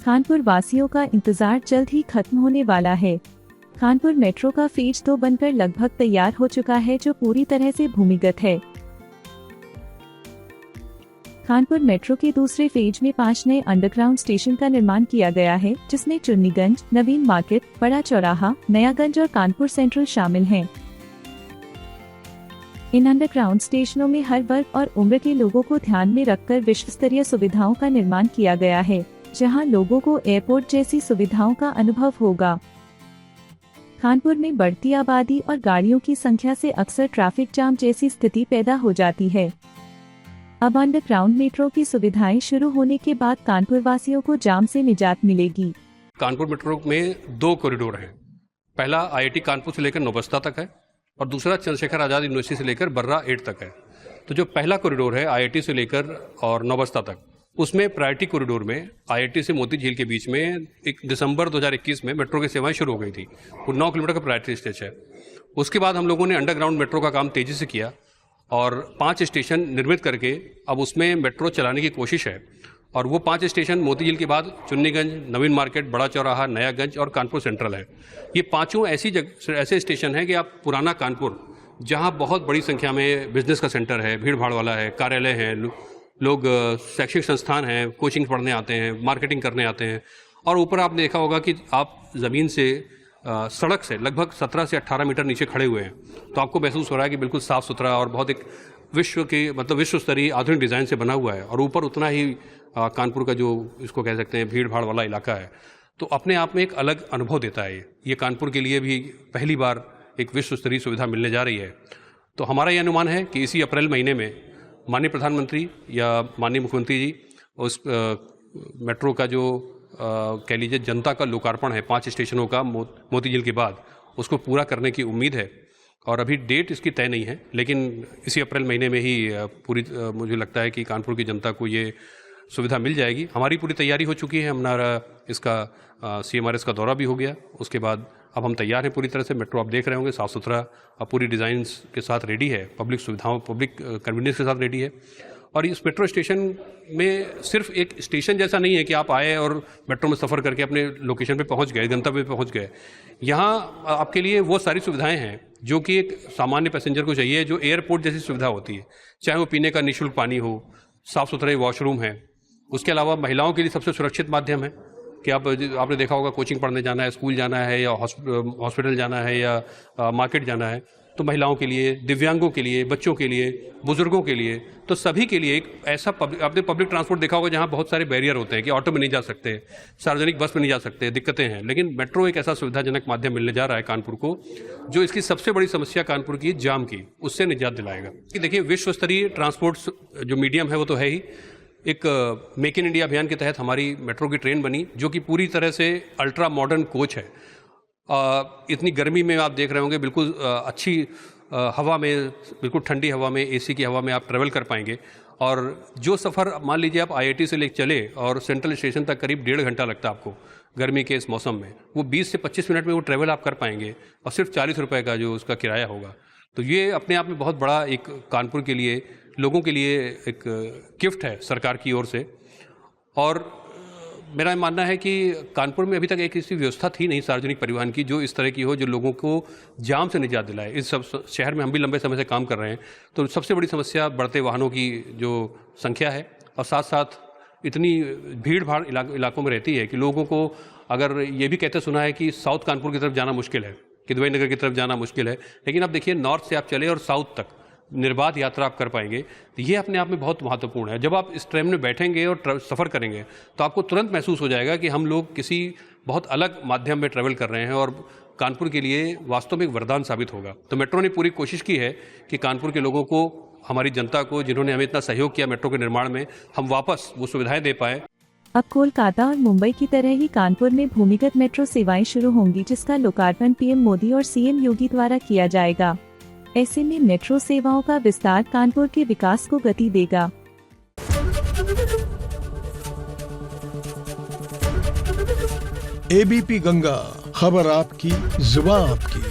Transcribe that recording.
कानपुर वासियों का इंतजार जल्द ही खत्म होने वाला है। कानपुर मेट्रो का फेज 2 बनकर लगभग तैयार हो चुका है, जो पूरी तरह से भूमिगत है। कानपुर मेट्रो के दूसरे फेज में 5 नए अंडरग्राउंड स्टेशन का निर्माण किया गया है, जिसमें चुन्नीगंज, नवीन मार्केट, बड़ा चौराहा, नयागंज और कानपुर सेंट्रल शामिल हैं। इन अंडरग्राउंड स्टेशनों में हर वर्ग और उम्र के लोगों को ध्यान में रखकर विश्व स्तरीय सुविधाओं का निर्माण किया गया है, जहां लोगों को एयरपोर्ट जैसी सुविधाओं का अनुभव होगा। कानपुर में बढ़ती आबादी और गाड़ियों की संख्या से अक्सर ट्रैफिक जाम जैसी स्थिति पैदा हो जाती है। अब अंडरग्राउंड मेट्रो की सुविधाएं शुरू होने के बाद कानपुर वासियों को जाम से निजात मिलेगी। कानपुर मेट्रो में 2 कॉरिडोर हैं। पहला आईआईटी कानपुर से लेकर नौबस्ता तक है और दूसरा चंद्रशेखर आजाद यूनिवर्सिटी से लेकर बर्रा 8 तक है। तो जो पहला कॉरिडोर है आईआईटी से लेकर और नौबस्ता तक, उसमें प्रायोरिटी कॉरिडोर में आईआईटी से मोती झील के बीच में 1 दिसंबर 2021 में मेट्रो की सेवाएं शुरू हो गई थी। वो 9 किलोमीटर का प्रायोरिटी स्टेज है। उसके बाद हम लोगों ने अंडरग्राउंड मेट्रो का काम तेजी से किया और 5 स्टेशन निर्मित करके अब उसमें मेट्रो चलाने की कोशिश है। और वो 5 स्टेशन मोती झील के बाद चुन्नीगंज, नवीन मार्केट, बड़ा चौराहा, नयागंज और कानपुर सेंट्रल है। ये पांचों ऐसे स्टेशन हैं कि आप पुराना कानपुर, जहां बहुत बड़ी संख्या में बिजनेस का सेंटर है, भीड़ भाड़ वाला है, कार्यालय है, लोग शैक्षिक संस्थान हैं, कोचिंग पढ़ने आते हैं, मार्केटिंग करने आते हैं। और ऊपर आपने देखा होगा कि आप ज़मीन से सड़क से लगभग 17 से 18 मीटर नीचे खड़े हुए हैं, तो आपको महसूस हो रहा है कि बिल्कुल साफ़ सुथरा और बहुत एक विश्व स्तरीय आधुनिक डिज़ाइन से बना हुआ है। और ऊपर उतना ही कानपुर का जो इसको कह सकते हैं भीड़ भाड़ वाला इलाका है, तो अपने आप में एक अलग अनुभव देता है। ये कानपुर के लिए भी पहली बार एक विश्व स्तरीय सुविधा मिलने जा रही है। तो हमारा ये अनुमान है कि इसी अप्रैल महीने में माननीय प्रधानमंत्री या माननीय मुख्यमंत्री जी उस मेट्रो का जो कह लीजिए जनता का लोकार्पण है 5 स्टेशनों का मोती झील के बाद, उसको पूरा करने की उम्मीद है। और अभी डेट इसकी तय नहीं है, लेकिन इसी अप्रैल महीने में ही पूरी मुझे लगता है कि कानपुर की जनता को ये सुविधा मिल जाएगी। हमारी पूरी तैयारी हो चुकी है। हमारा इसका CMRS का दौरा भी हो गया। उसके बाद अब हम तैयार हैं पूरी तरह से। मेट्रो आप देख रहे होंगे साफ़ सुथरा पूरी डिज़ाइंस के साथ रेडी है, पब्लिक सुविधाओं, पब्लिक कन्वीनियंस के साथ रेडी है। और इस मेट्रो स्टेशन में सिर्फ एक स्टेशन जैसा नहीं है कि आप आए और मेट्रो में सफ़र करके अपने लोकेशन पे पहुंच गए, गंतव्य पे पहुंच गए। यहाँ आपके लिए वो सारी सुविधाएं हैं जो कि एक सामान्य पैसेंजर को चाहिए, जो एयरपोर्ट जैसी सुविधा होती है। चाहे वो पीने का निःशुल्क पानी हो, साफ़ सुथरे वॉशरूम है। उसके अलावा महिलाओं के लिए सबसे सुरक्षित माध्यम है कि आपने देखा होगा कोचिंग पढ़ने जाना है, स्कूल जाना है या हॉस्पिटल जाना है या मार्केट जाना है, तो महिलाओं के लिए, दिव्यांगों के लिए, बच्चों के लिए, बुजुर्गों के लिए, तो सभी के लिए एक ऐसा आपने पब्लिक ट्रांसपोर्ट देखा होगा जहां बहुत सारे बैरियर होते हैं कि ऑटो में नहीं जा सकते, सार्वजनिक बस में नहीं जा सकते, दिक्कतें हैं। लेकिन मेट्रो एक ऐसा सुविधाजनक माध्यम मिलने जा रहा है कानपुर को, जो इसकी सबसे बड़ी समस्या कानपुर की जाम की, उससे निजात दिलाएगा। कि देखिए, विश्व स्तरीय ट्रांसपोर्ट जो मीडियम है वो तो है ही। एक मेक इन इंडिया अभियान के तहत हमारी मेट्रो की ट्रेन बनी, जो कि पूरी तरह से अल्ट्रा मॉडर्न कोच है। इतनी गर्मी में आप देख रहे होंगे, बिल्कुल अच्छी हवा में, बिल्कुल ठंडी हवा में, AC की हवा में आप ट्रैवल कर पाएंगे। और जो सफ़र मान लीजिए आप IIT से लेकर चले और सेंट्रल स्टेशन तक करीब 1.5 घंटा लगता है आपको गर्मी के इस मौसम में, वो 20 से 25 मिनट में वो ट्रैवल आप कर पाएंगे और सिर्फ 40 रुपये का जो उसका किराया होगा। तो ये अपने आप में बहुत बड़ा एक कानपुर के लिए, लोगों के लिए एक गिफ्ट है सरकार की ओर से। और मेरा मानना है कि कानपुर में अभी तक एक ऐसी व्यवस्था थी नहीं सार्वजनिक परिवहन की जो इस तरह की हो, जो लोगों को जाम से निजात दिलाए। इस सब शहर में हम भी लंबे समय से काम कर रहे हैं, तो सबसे बड़ी समस्या बढ़ते वाहनों की जो संख्या है, और साथ साथ इतनी भीड़ भाड़ इलाकों में रहती है कि लोगों को, अगर ये भी कहते सुना है कि साउथ कानपुर की तरफ जाना मुश्किल है, किदवई नगर की तरफ जाना मुश्किल है, लेकिन अब देखिए नॉर्थ से आप चले और साउथ तक निर्बाध यात्रा आप कर पाएंगे। तो ये अपने आप में बहुत महत्वपूर्ण है। जब आप इस ट्रेन में बैठेंगे और सफ़र करेंगे तो आपको तुरंत महसूस हो जाएगा कि हम लोग किसी बहुत अलग माध्यम में ट्रैवल कर रहे हैं, और कानपुर के लिए वास्तव में एक वरदान साबित होगा। तो मेट्रो ने पूरी कोशिश की है कि कानपुर के लोगों को, हमारी जनता को, जिन्होंने हमें इतना सहयोग किया मेट्रो के निर्माण में, हम वापस वो सुविधाएं दे पाए। अब कोलकाता और मुंबई की तरह ही कानपुर में भूमिगत मेट्रो सेवाएं शुरू होंगी, जिसका लोकार्पण PM मोदी और CM योगी द्वारा किया जाएगा। ऐसे में मेट्रो सेवाओं का विस्तार कानपुर के विकास को गति देगा। ABP गंगा, खबर आपकी, जुबान आपकी।